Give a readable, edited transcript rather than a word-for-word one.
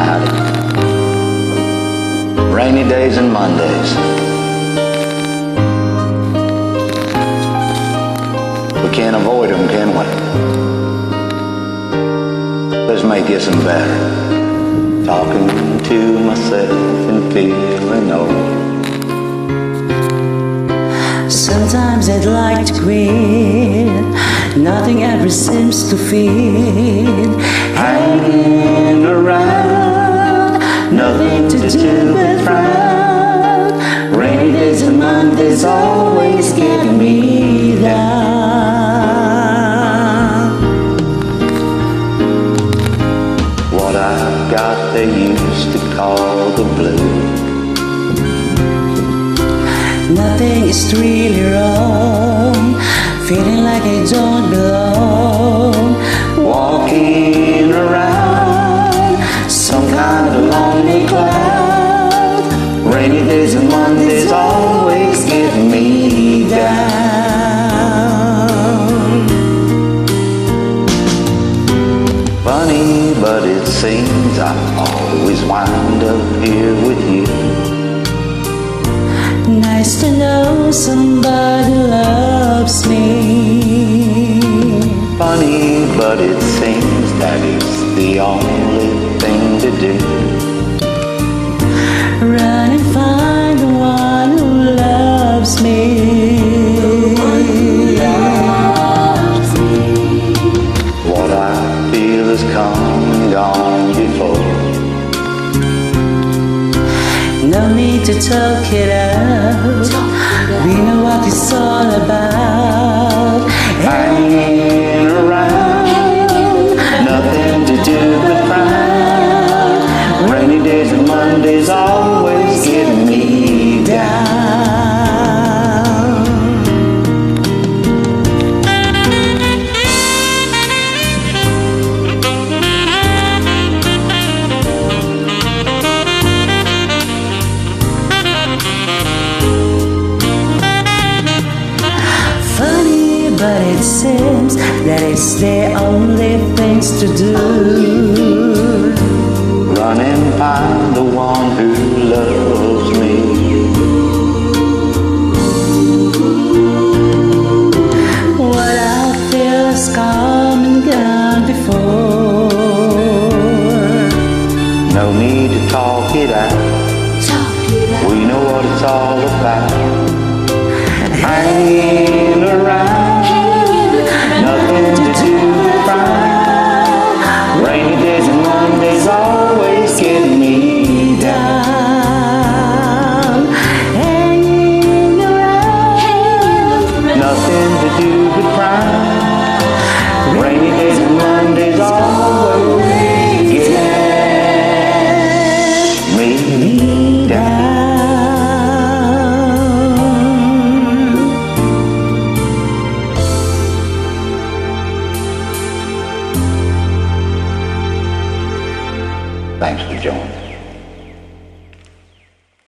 Howdy. Rainy days and Mondays. We can't avoid them, can we? Let's make this some better. Talking to myself and feeling old. Sometimes I'd like to quit. Nothing ever seems to fit. Hanging around, nothing to do but frown. Rainy days and Mondays always get me down. What I've got they used to call the blues. Nothing is really wrong. Feeling like I don't belong. Walking around some kind of lonely cloud. Rainy days and Mondays always get me down. Funny, but it seems I always wind up here with you. Nice to know somebody loves me. Funny, but it seems that it's the only thing to do. Run and find the one who loves me. What I feel has come and gone before. No need to talk it out. We know what it's all about. Hanging around, nothing to do but frown. Rainy days and Mondays always get me down. But it seems that it's the only things to do. Run and find the one who loves me. What I feel has come and gone before. No need to talk it out. We know what it's all about. Hanging around, nothing to do but frown. Rainy days and Mondays always get me down. Hanging around, nothing to do but frown. Rainy days and Mondays always get me down. Thanks for joining.